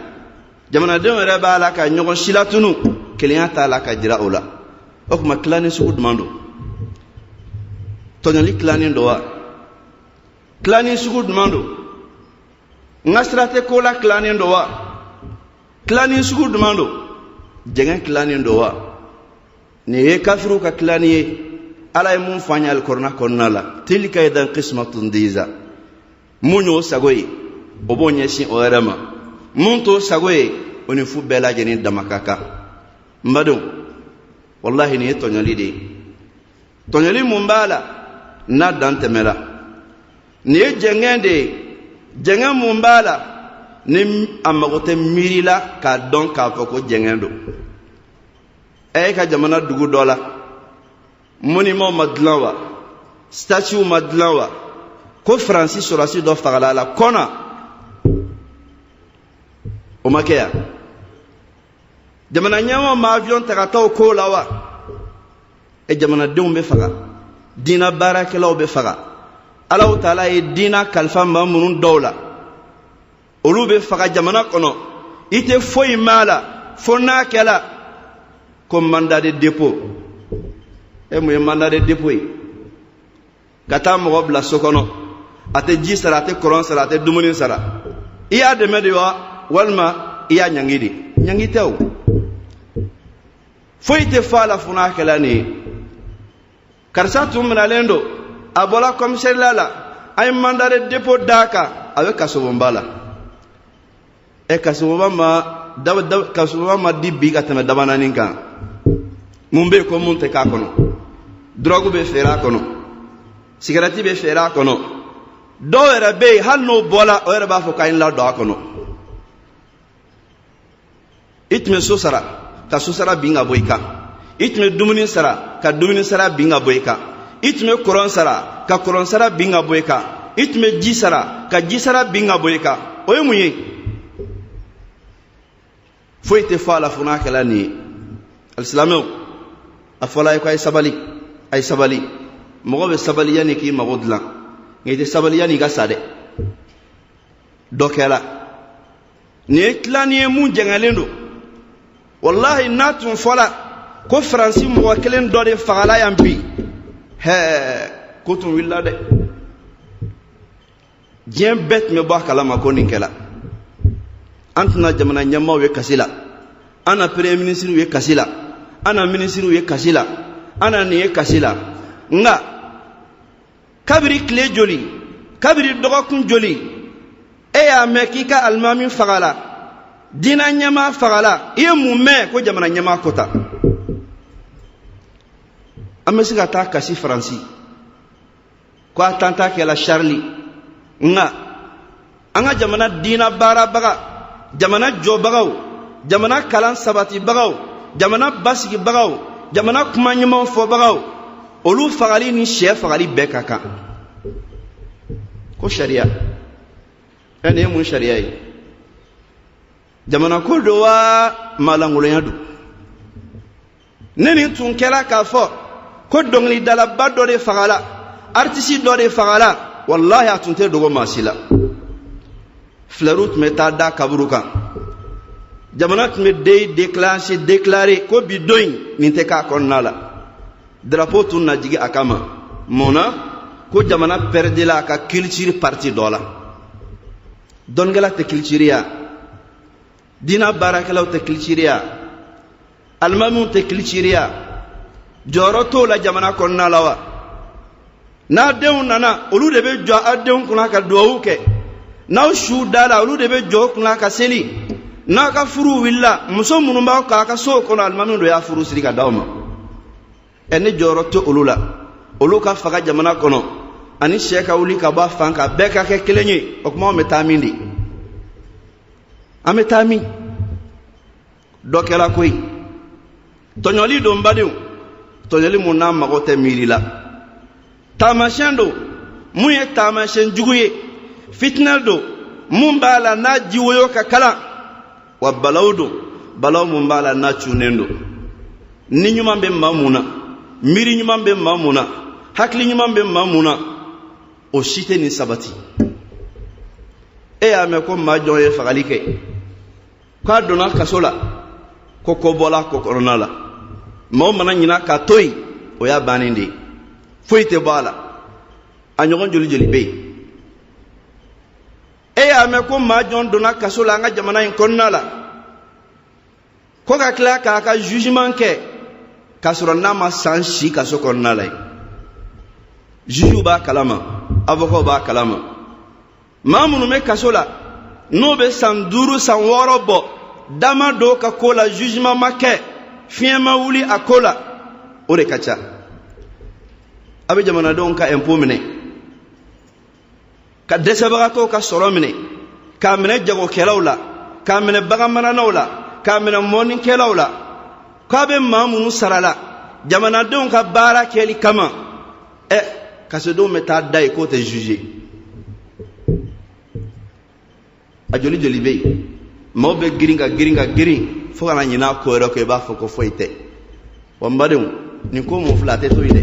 jamana de mere bala ka nyogo silatunu kelenya ta la ka jira ola o kuma klani su demando tonyali klani ndoa klani su demando ngasrate ko la klani ndoa klani su demando jengen klani ndoa ne kafiru ka klani ala mun fanya al korna konnala tilka idan qismatun diza munyo sagoyi obonye sin orama munto sagoyi oni fu bela jeni damakaka mbadum wallahi ni tonyali de tonyali mumbala na dantemela ni jengen mumbala ni amagote mirila ka don ka foko jengendo ka jamana dugu dola monument madlawa statue madlawa ko Francis Sorasi do fagala la kona o makeya jamana nyama ma avion takata ko lawa jamana dum be faga dina barakelaw be faga Allah taala e dina kalfa mamunun dawla olu be faga jamana kono ite foyi mala fonna kala comme mandat de dépôt moy mandat de dépôt kata mo bla sokono ate ji sara ate koron sara ate dumuni sara iya de mediwa walma iya nyangi tew foyte fala funa kala ni karsa tumna lendo abola commissaire lala ay mandat de dépôt daka avec kasobombala kasuboma kasuboma dibi katana dabana ninka mumbe ko munte ka kono drogue be fera kono cigarette be fera kono do era be halno bola o era ba fo kain la do kono itme susara ka susara binga boyka itme dumuni sara ka dumuni sara binga boyka itme koron sara ka koron sara binga boyka itme jisara ka jisara binga boyka oy muyi foyte fala funa kala ni alislamu afala ko ay sabali mo be sabali yani ki magodla ngite sabali yani ga sade dokela ni klani mu jangalendo wallahi natun fala ko franci mo kelen do de fagala yambi ko tun willa de jen bet me ba kala ma ko ninkela antuna jamana nyamma we kasila ana premier ministre we kasila ana ministre we kasila ana ne kasila nga kabiri kle joli kabiri dogakun joli ya mekika almami fagala dina nyama fagala ye mumme ko jamana nyama kota amesiga ta kasi franci ko atanta ke la charlie nga anga jamana dina bara baga jamana jo bagaw jamana kalan sabati bagaw jamana basigi bagaw jamana kuma nyama fo bagaw olu fagali ni chef fagali bekaka ko sharia ene mun sharia yi jamana ko do wa malangulo yadu neni tun kera ka fo ko dongli dala baddo de fagala artiste do de fagala wallahi a tun tɛ dogo maa si la filɛru tun bɛ taa da kaburu kan jamana tun bɛ déclaré ko bi don in nin tɛ k'a kɔnɔna la drapeau tun na jigi a kama mun na ko jamana perdela a ka culture parti dɔ la dɔnnikɛla tɛ culture ya diinɛ baarakɛlaw tɛ culture ya alimamiw tɛ culture ya jɔyɔrɔ t'o la jamana kɔnɔna la wa n'a denw nana olu de bɛ jɔ a denw kunna ka dugawu kɛ n'aw su da la olu de bɛ jɔ kunna ka seli n'a ka furu wulila muso minnu b'aw k'a ka so kɔnɔ alimami dɔ y'a furu siri ka d'aw ma ni jɔyɔrɔ tɛ olu la olu ka faga jamana kɔnɔ ani sɛ ka wuli ka bɔ a fan kan bɛɛ ka kɛ kelen ye o kuma an bɛ taa min de an bɛ taa min dɔ kɛra koyi tɔɲɔli don badenw tɔɲɔli mun n'a mago tɛ miiri la taamasiyɛn don mun ye taamasiyɛn jugu ye fitinɛ don mun b'a la n'a jiwoyo ka kalan wa balaw don balaw mun b'a la n'a cunnen don ni ɲuman bɛ maa mun na miiri ɲuman bɛ maa mun na hakili ɲuman bɛ maa mun na o si tɛ nin sabati e y'a mɛn ko maa jɔn ye fagali kɛ k'a donna kaso la ko bɔla ko kɔnɔna la maaw mana ɲina k'a to yen o y'a bannen de ye foyi tɛ bɔ a la a ɲɔgɔn joli bɛ yen e y'a mɛn ko maa jɔn donna kaso la an ka jamana in kɔnɔna la ko ka tila k'a ka jugement kɛ k'a sɔrɔ n'a ma san si kaso kɔnɔna la yen juge b'a kalama avocat b'a kalama maa minnu bɛ kaso la n'o bɛ san 5 san 6 bɔ dama dɔw ka ko la jugement ma kɛ fiɲɛ ma wuli a ko la o de ka ca a bɛ jamanadenw ka impôt minɛ ka dɛsɛbagatɔw ka sɔrɔ minɛ k'a minɛ jagokɛlaw la k'a minɛ baganmaralaw la k'a minɛ mɔnnikɛlaw la k'a bɛ maa minnu sara la jamanadenw ka baara kɛli kama kasodenw bɛ taa da yen k'o tɛ juge a joli bɛ yen maaw bɛ girin ka girin fo ka na ɲinɛ a ko yɛrɛ kɔ i b'a fɔ ko foyi tɛ wa n badenw nin ko mun filɛ a tɛ to yen dɛ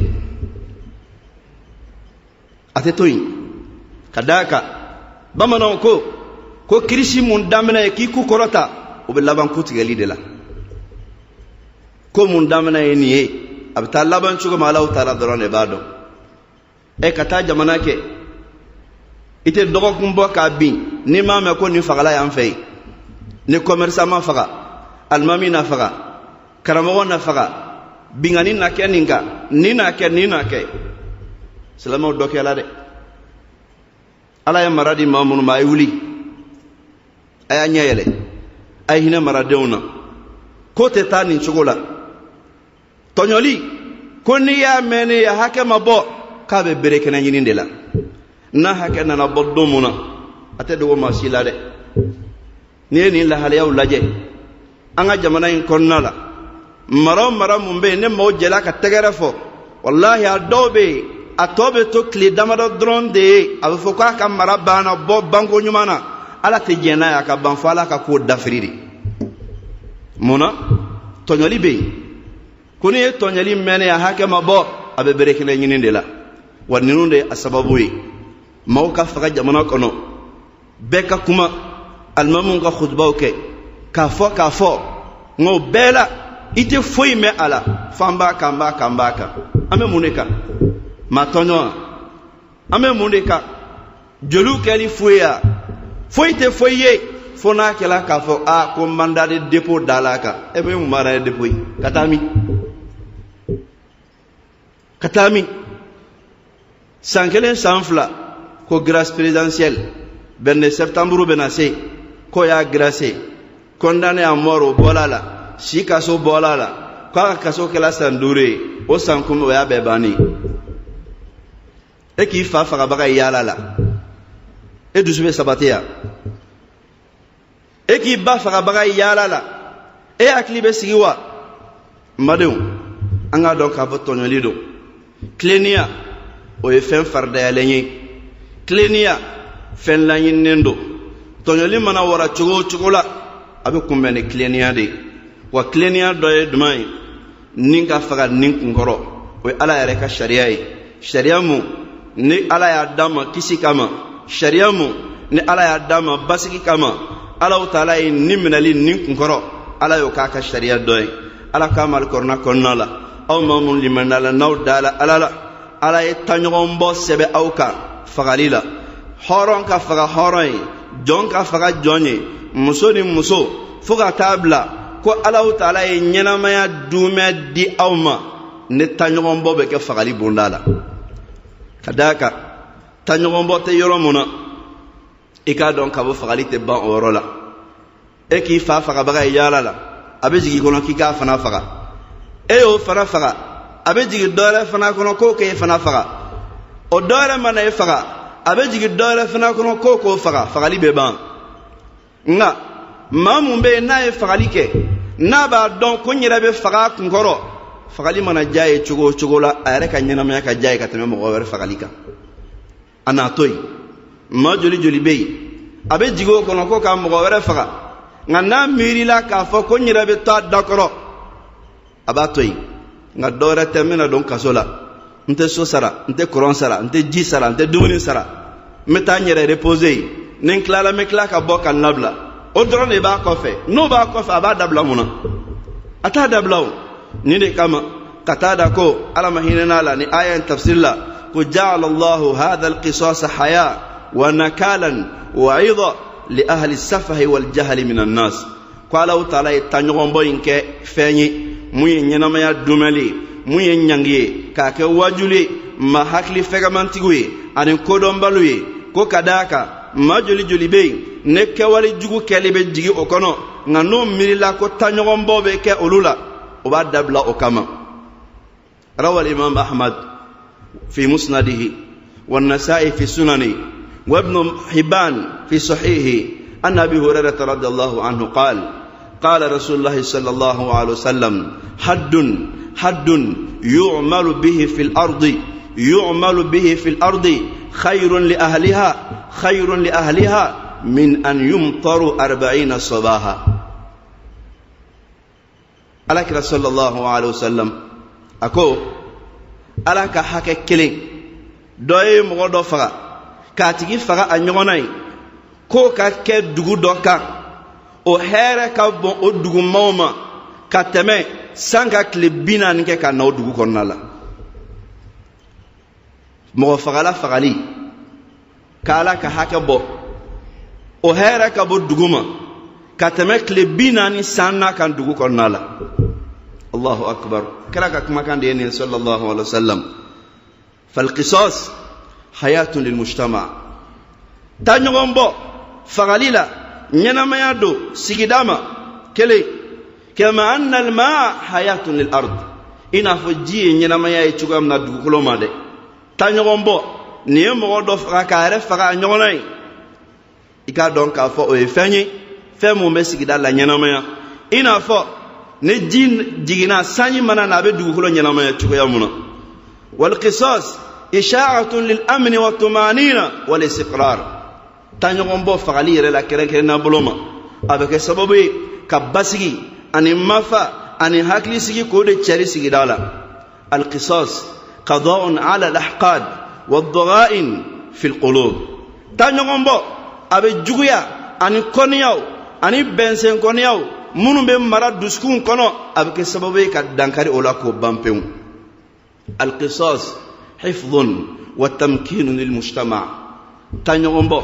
a tɛ to yen ka d'a kan bamananw ko kirisi mun daminɛ ye k'i ku kɔrɔta o bɛ laban ku tigɛli de la ko mun daminɛ ye nin ye a bɛ taa laban cogo min Alahu Taala dɔrɔn de b'a dɔn ka taa jamana kɛ i tɛ dɔgɔkun bɔ k'a bin n'i m'a mɛn ko nin fagala y'an fɛ yen ni commerçant ma faga alimami na faga karamɔgɔ na faga bingani na kɛ nin kan nin na kɛ silamɛw dɔ kɛla dɛ ala ye mara di maa minnu ma a ye wuli a y'a ɲɛ yɛlɛ a ye hinɛ maradenw na ko tɛ taa nin cogo la tɔɲɔli ko n'i y'a mɛn ne ye hakɛ ma bɔ k'a bɛ bere kɛnɛ ɲini de la n'a hakɛ nana bɔ don mun na a tɛ dogo maa si la dɛ n'i ye nin lahalayaw lajɛ an ka jamana in kɔnɔna la mara mun bɛ yen ne maaw jɛla ka tɛgɛrɛ fɔ wallahi a dɔw bɛ yen a tɔ bɛ to tile damadɔ dɔrɔn de ye a bɛ fɔ k'a ka mara banna bɔ banko ɲuman na ala tɛ diɲɛ n'a ye a ka ban fɔ ala ka k'o dafiri de mun na tɔɲɔli bɛ yen ko n'i ye tɔɲɔli mɛnɛ a hakɛ ma bɔ a bɛ bere kɛnɛ ɲini de la wa ninnu de a sababu ye maaw ka faga jamana kɔnɔ bɛɛ ka kuma alimamiw ka khutbaw kɛ k'a fɔ nka o bɛɛ la i tɛ foyi mɛn a la f'an b'a kan an bɛ mun de kan maa tɔɲɔ an bɛ mun de kan joliw kɛli foyi ya foyi tɛ foyi ye fo n'a kɛla k'a fɔ ko mandat de dépôt dala a kan e bɛ mun mandat de dépôt ye ka taa min san 1 san 2 ko grâce présidentielle 22 septembre bɛna se ko y'a grâce condamné à mort o bɔra la si kaso bɔra la k'a ka kaso kɛla san 5 ye o san kunbɛn o y'a bɛɛ bannen e k'i fa fagabaga ye yaala la e dusu bɛ sabati ya e k'i ba fagabaga ye yaala la e hakili bɛ sigi wa madenw an k'a dɔn k'a fɔ tɔɲɔli don tileniya o ye fɛn faridayalen ye tileniya fɛn laɲininen don tɔɲɔli mana wara cogo o cogo la a bɛ kunbɛn ni tileniya de ye wa tileniya dɔ ye jumɛn ye nin ka faga nin kunkɔrɔ o ye ala yɛrɛ ka sariya ye sariya mun ni ala ya dama kisi kama sharia mu ni ala ya dama basiki kama ala taala yi nimnali nin kunkoro ala yo ka sharia doy ala kamal korna konnala aw mamun limanala naw dala ala yi tanyon bo sebe awka fagalila horon ka faga horon jon ka faga jonye muso ni muso fuga tabla ko ala taala yi nyenamaya dume di awma ne tanyon bo be ke fagali bundala kadaka tanyon bo te yoro mona ika don ka bo fagali te ban orola e ki fa faga baga yala la abe jigi kono ki ka fana faga e o fana faga abe jigi dore fana kono ko ke fana faga o dore mana e faga abe jigi dore fana kono ko faga fagali be ban nga mamu be na e fagali ke na ba don ko nyira be faga kunkoro fagali mana jaye chugo la ayre ka nyina me ka jaye ka teme mo wer fagali ka ana toy ma joli be abe jigo kono ko ka mo wer faga nga na miri la ka fo ko nyira be ta dakoro aba toy nga dora temena don kasola nte so sara nte koron sara nte ji sara nte dumuni sara meta nyere reposer nin klala me klaka boka nabla o dron e ba ko fe no ba ko fa ba dabla muna ata dabla ni de kama katada ko ala mahinana la ni ayan tafsir la ko ja'ala Allah hadha al-qisas haya wa nakalan wa 'idha li ahli as-safahi wal jahli min an-nas qala ta'ala tanyon boyinke feñi muy ñenamaya dumali muy ñangiye ka ke wajuli ma hakli fegamantigui ani kodon baluye ko kadaka ma joli be ne ke wali jugu kelibe jigi okono ngano mirila ko tanyon bobe ke olula o ba dabla o kama rawa al-imam ahmad fi musnadihi wa an-nasa'i fi sunani wa ibn hibban fi sahihi an abi hurairah radhiyallahu anhu qala قال رسول الله صلى الله عليه وسلم حد يعمل به في الأرض خير لأهلها من أن يمطروا 40 صباحا ألاك رسول الله عليه وسلم أكو ألاك حكي كلين دوي مغدو فغا كاتيكي فغا أنيغوناي كو كاكي دوغو دوكا o here ka bon o dugu mawma ka teme sanka kile bina nke ka na o dugu konnala mo fagali kala ka haka bo o here ka bo duguma ka teme kile bina ni sanna kan dugu konnala Allahu akbar kala ka kuma kan de ne sallallahu alaihi wasallam fal qisas hayatun lil mujtama tanyombo fagalila نينما يدو سيداما كلي كما أن الماء حياة للأرض إنا فجي نينما يتشوغام ندو كلوما دي تانيغم بو نيم غدو فكارف فكا نيوناي إكا دون كافو أو يفني فمو مسيدا لا نينما إنا فو نجين جينا ساني مانا نابي دو كلو نينما يتشوغامنا والقصاص إشاعة للأمن والطمأنينة والاستقرار tanyon bo fagali yere la kere na boloma avec sababu ka basigi ani mafa ani hakli sigi ko de chari sigi dala al qisas qada'un ala al ahqad wad daga'in fi al qulub tanyon bo abe juguya ani koniyaw ani bensen koniyaw munu be mara duskun kono avec sababu ka dankari ola ko bampew al qisas hifdhun wa tamkin lil mujtama tanyon bo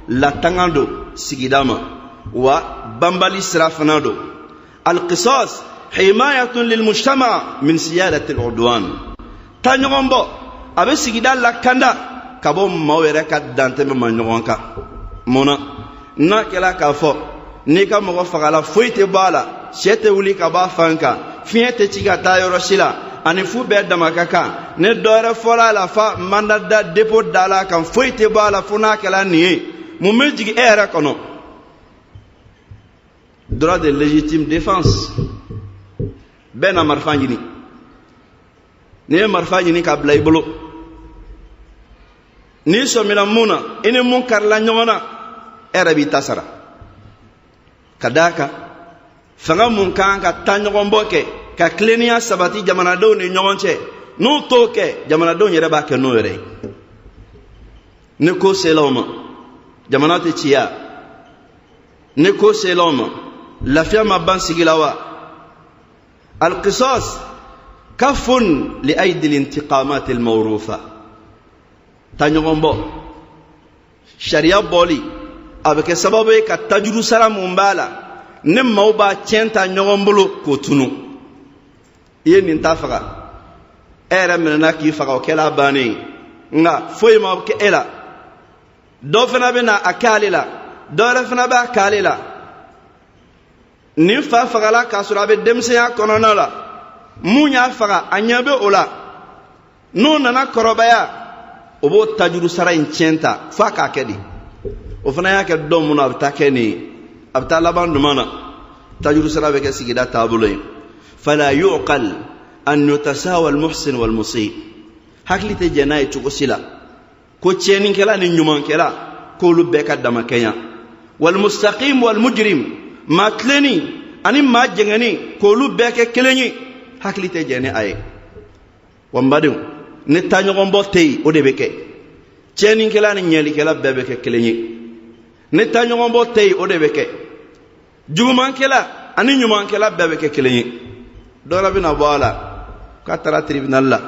la tangando sigidama wa bambali sirafanado القصاص حماية للمجتمع من سيادة العدوان تانيغombo abe sigida la kanda kabo mawere ka dante ma nyonka mona na kala ka fo ni ka mo fagala foite bala chete wuli ka ba fanka fiete tiga tayoro sila ani fu be dama kaka ne dore fola la fa mandada dépôt dala kan foite bala funa kala ni mu mejigi era kono droit de légitime défense bena marfanjini ne marfanjini ka blay bolo ni so mina muna ene munkar la nyona era bi tasara kadaka fanga munkan ka tanyo mboke ka klenia sabati jamana do ni nyonche no toke jamana do nyere ba ke no yere ne ko selaw ma jamana tɛ ciya ne ko selaw ma lafiya ma ban sigila wa alqisas kafun li aidi lintiqamat almawrufa ta ɲɔgɔn bɔ sariya bɔli a bɛ kɛ sababu ye ka tajuru sara mun b'a la ne maaw b'a tiɲɛ ta ɲɔgɔn bolo k'o tunu i ye nin ta faga e yɛrɛ minɛna k'i faga o kɛla bannen nka foyi ma kɛ e la dɔ fana bɛ na a kɛ ale la dɔ wɛrɛ fana b'a kɛ ale la nin fa fagala k'a sɔrɔ a bɛ denmisɛnya kɔnɔna la mun y'a faga a ɲɛ bɛ o la n'o nana kɔrɔbaya o b'o tajuru sara in tiɲɛ ta f'a k'a kɛ de o fana y'a kɛ dɔn mun na a bɛ taa kɛ nin ye a bɛ taa laban duman na tajuru sara bɛ kɛ sigida taabolo ye fala yuqal an yutasawa almuhsin walmusi hakili tɛ jɛ n'a ye cogo si la ko tiɲɛnikɛla ni ɲumankɛla k'olu bɛɛ ka damakɛnya walmustaqim walmujrim maa tilenni ani maa jɛngɛnni k'olu bɛɛ kɛ kelen ye hakili tɛ jɛ ni a ye wa n badenw ne taɲɔgɔnbɔ tɛ yen o de bɛ kɛ tiɲɛnikɛla ni ɲɛlikɛla bɛɛ bɛ kɛ kelen ye ne taɲɔgɔnbɔ tɛ yen o de bɛ kɛ jugumankɛla ani ɲumankɛla bɛɛ bɛ kɛ kelen ye dɔ wɛrɛ bɛna bɔ a la k'a taara tribunal la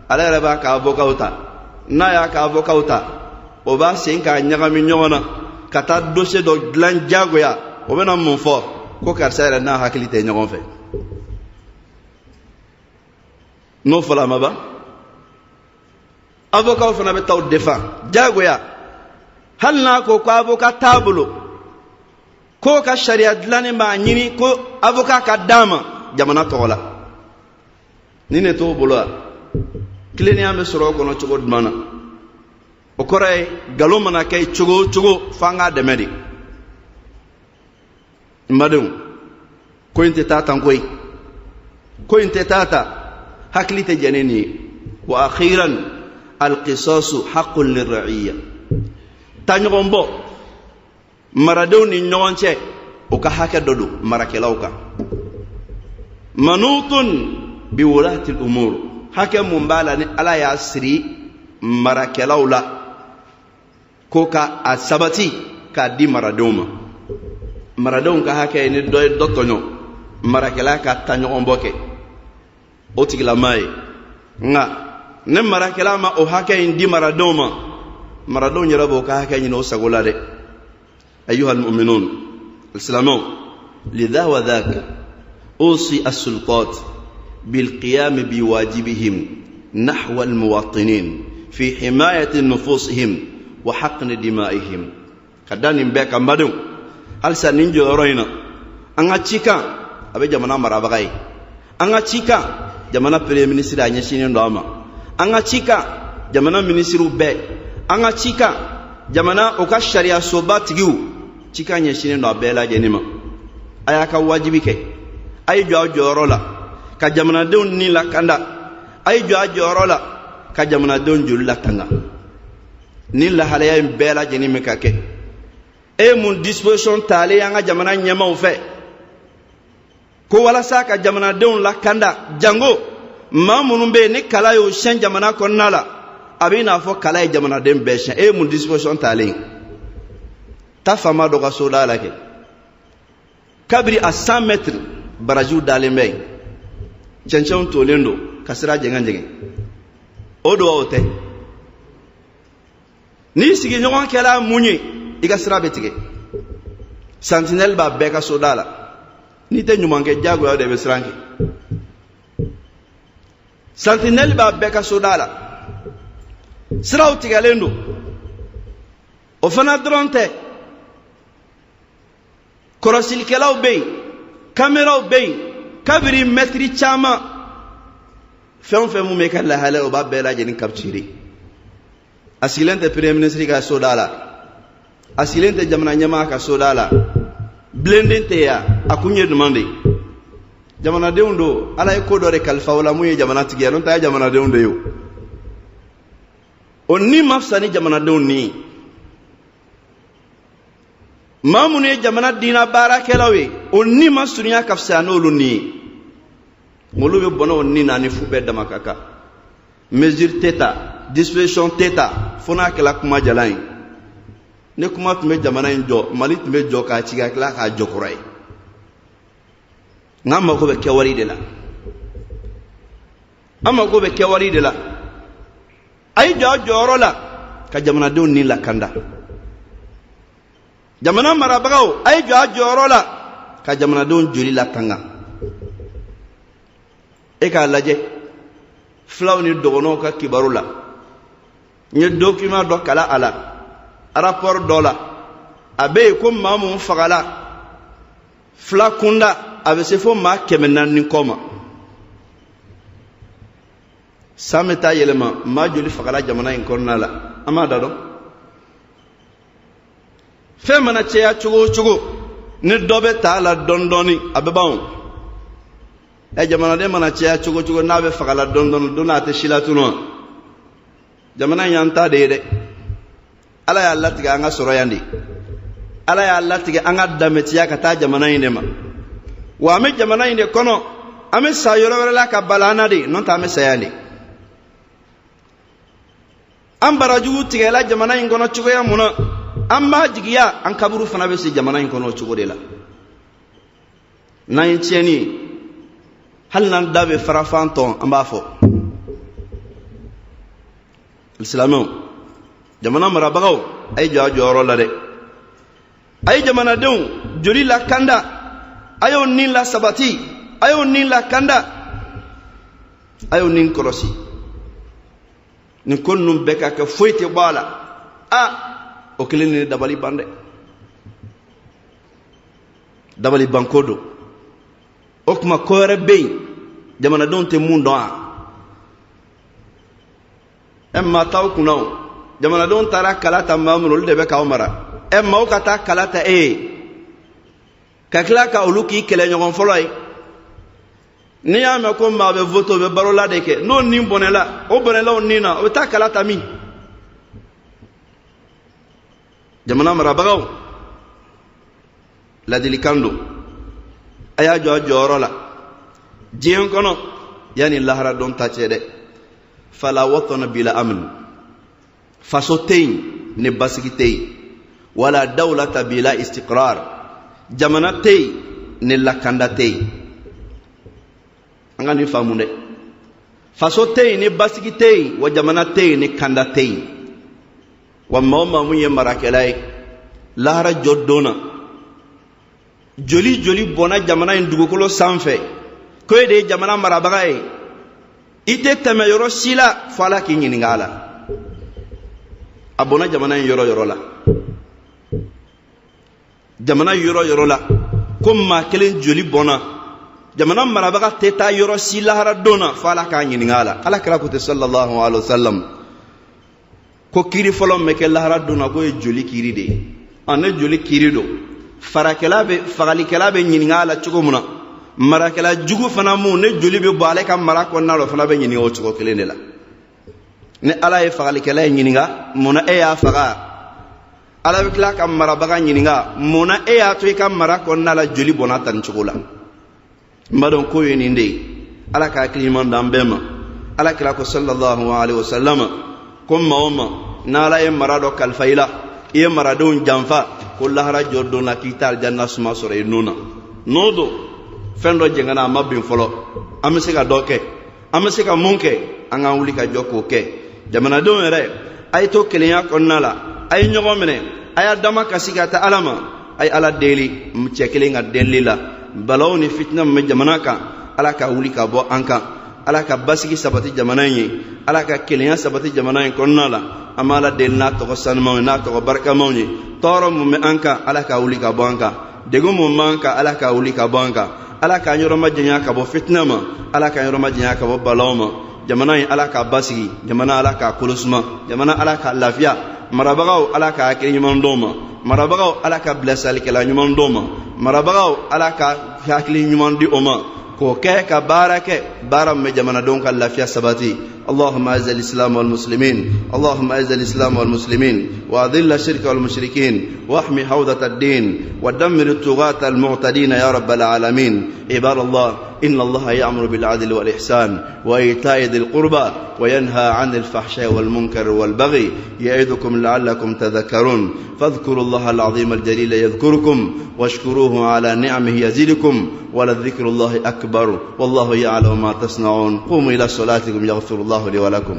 ale yɛrɛ b'a ka avocat ta n'a y'a ka avocat ta o b'a sen k'a ɲagami ɲɔgɔn na ka taa dossier dɔ dilan diyagoya o bɛna mun fɔ ko karisa yɛrɛ n'a hakili tɛ ɲɔgɔn fɛ n'o fɔra a ma ban avocat fana bɛ taa o défend diyagoya hali n'a ko avocat t'a bolo ko ka sariya dilannen b'a ɲini ko avocat ka d'a ma jamana tɔgɔ la ni ne t'o bolo wa tilennenya bɛ sɔrɔ o kɔnɔ cogo jumɛn na o kɔrɔ ye nkalon mana kɛ cogo o cogo f'an k'a dɛmɛ de n badenw ko in tɛ taa tan koyi ko in tɛ taa ta hakili tɛ jɛ ni nin ye wa akhiran alqisasu haqqun lirra'iya taɲɔgɔn bɔ maradenw ni ɲɔgɔn cɛ o ka hakɛ dɔ don marakɛlaw kan manutun bi wulati al-umur hakɛ mun b'a la ni ala y'a siri marakɛlaw la ko ka a sabati k'a di maradenw ma maradenw ka hakɛ ye ni dɔ ye dɔ tɔɲɔ marakɛla ka taɲɔgɔnbɔ kɛ o tigilama ye nka ne marakɛla ma o hakɛ in di maradenw ma maradenw yɛrɛ b'o ka hakɛ ɲini o sago la dɛ أيها المؤمنون السلامون لذا وذاك أوصي السلطات بالقيام بواجبهم نحو المواطنين في حماية نفوسهم وحقن دمائهم كدان بك مدن هل سننجو روينا أنا تشيكا أبي جمانا مرابغاي أنا تشيكا جمانا بريم منسير أنيشين دوما أنا تشيكا جمانا منسير بي أنا تشيكا jamana o ka sharia soba tigiw cika ɲɛsinen do a bɛɛ lajɛlen ma a y'a ka wajibi kɛ a ye jɔ a jɔyɔrɔ la ka jamanadenw ni lakanda a ye jɔ a jɔyɔrɔ la ka jamanadenw joli latanga ni lahalaya in bɛɛ lajɛlen bɛ ka kɛ e ye mun disposition talen an ka jamana ɲɛmaw fɛ ko walasa ka jamanadenw lakanda jango maa minnu bɛ yen ni kala y'o siyɛn jamana kɔnɔna la a bɛ n'a fɔ kala ye jamanaden bɛɛ siyɛn e ye mun disposition talen ta faama dɔ ka so da la kɛ kabiri a 100 mètres barajiw dalen bɛ yen cɛncɛnw tolen don ka sira jɛngɛn o don o tɛ n'i sigiɲɔgɔn kɛra mun ye i ka sira bɛ tigɛ sentinelle b'a bɛɛ ka so da la n'i tɛ ɲuman kɛ diyagoya de bɛ siran kɛ sentinelle b'a bɛɛ ka so da la siraw tigɛlen don o fana dɔrɔn tɛ kɔrɔsilikɛlaw bɛ yen kameraw bɛ yen kabiri mɛtiri caman fɛn o fɛn mun bɛ ka lahalaya o b'a bɛɛ lajɛlen capturer a sigilen tɛ premier ministre ka so da la a sigilen tɛ jamana ɲɛmaa ka so da la bilenden tɛ yan a kun ye duman de ye jamanadenw don ala ye ko dɔ de kalifa o la mun ye jamana tigiya n'o tɛ a ye jamanadenw de ye o ni ma fisa ni jamanadenw ni maa minnu ye jamana diina baarakɛlaw ye o ni ma surunya ka fisa n'olu ni ye olu bɛ bɔnɛ o ni na ni fu bɛɛ dama ka kan mesure tɛ ta disposition teta fona kala kuma jalan ne kuma tume jamana in jo mali tume jo ka ci ga kala ka jokurai ngam ko be kewari de la amma ko be kewari de la ay joro la ka jamana don ni la kanda jamana marabagaw ay joro la ka jamana don joli la tanga e ka laje flaw ni dogono ka kibaru la nye document do kala ala rapport do la abe ko mamu fagala fla kunda abe se fo ma kemenan ni koma sameta yelema ma joli fagala jamana in konna la ama dado fe mana cheya chugo ni dobe ta la dondoni abe bawo e jamana de mana cheya chugo na be fagala dondon dona te shilatuno jamana yanta de ala ya Allah tiga anga soro yandi ala ya Allah tiga anga dametiya kata jamana inde ma wa me jamana inde kono ame sayoro wala ka balana de non ta me sayandi an baraju tiga la jamana in kono chugo ya muna amma jigiya an kaburu fana be si jamana in kono chugo de la nan tieni hal nan dabe farafanton amba fo islamu jamana marabagaw ay joro la de ay jamana dew joli la kanda ayo nin la sabati ayo nin la kanda ayo nin korosi ni konnum beka ka foyte bala o keleni dabali bande dabali bankodo o kuma kore bey jamana don te mundo emma taw kunaw jamana don tara kalata mamrul de be ka umara emma o kata kalata kakla ka uluki kele nyogon foloy ni ya me ko ma be voto be barola de ke non ni bonela o bonela on nina o ta kalata mi jamana mara bagaw la delikando aya joro la jien kono yani lahara don ta cede fala watana bila amn fasotein ne basigitei wala dawlata bila istiqrar jamanatei ne lakandatei angani famunde fasotein ne basigitei wa jamanatei ne kandatei wa mawma munye marakelai lahara joddona joli bona jamana indugukolo sanfe ko de jamana marabagae ite teme yoro sila fala ki nyiningala abona jamana yoro la jamana yoro la komma kelen joli bona jamana marabaga teta yoro sila haradona fala ka nyiningala ala kala ko te sallallahu alaihi wasallam ko kiri folom meke la haradona ko joli kiri de ane joli kiri do farakelabe fagalikelabe nyiningala chugumuna marakela jugu fana mu ne joli be bale kam marako nalo fana be nyini o chugo kelene la ne ala e fagalikela nyininga muna e ya faga ala be kla kam marabaga nyininga muna e ya to kam marako nala joli bonata nchugula mbadon ko yini ndey ala ka kliman dambema ala kila ko sallallahu alaihi wasallam kuma umma nala e marado kalfaila e marado jamfa ko lahara joddo na kital janna suma sore nuna nodo fendo jengana mabin folo amesika doke amesika munke anga wuli ka joko ke jamana do mere ay to kelenya konnala ay nyogomene ay dama kasika ta alama ay ala deli mchekelinga delila balawni fitna me jamana ka ala ka wuli ka bo anka ala ka basiki sabati jamana yi ala ka kelenya sabati jamana yi konnala amala delna to sanmo na to barka mawni toro mu me anka ala ka wuli ka bo anka dego mu manka ala ka wuli ka bo anka ala ka nyoro majanya ka bo fitna ma ala ka nyoro majanya ka bo balawma jamana yi ala ka basigi jamana ala ka kulusma jamana ala ka lafiya marabagaw ala ka akiri nyuman doma marabagaw ala ka blessal kala nyuman doma marabagaw ala ka akili nyuman di oma ko ke ka barake baram me jamana don ka lafiya sabati اللهم اعز الاسلام والمسلمين اللهم اعز الاسلام والمسلمين واذل الشرك والمشركين واحمي حوزة الدين ودمر الطغاة المعتدين يا رب العالمين عباد الله إن الله يأمر بالعدل والإحسان وإيتاء ذي القربى وينهى عن الفحشاء والمنكر والبغي يعظكم لعلكم تذكرون فاذكروا الله العظيم الجليل يذكركم واشكروه على نعمه يزدكم ولذكر الله أكبر والله يعلم ما تصنعون قوموا إلى صلاتكم يغفر الله لي ولكم.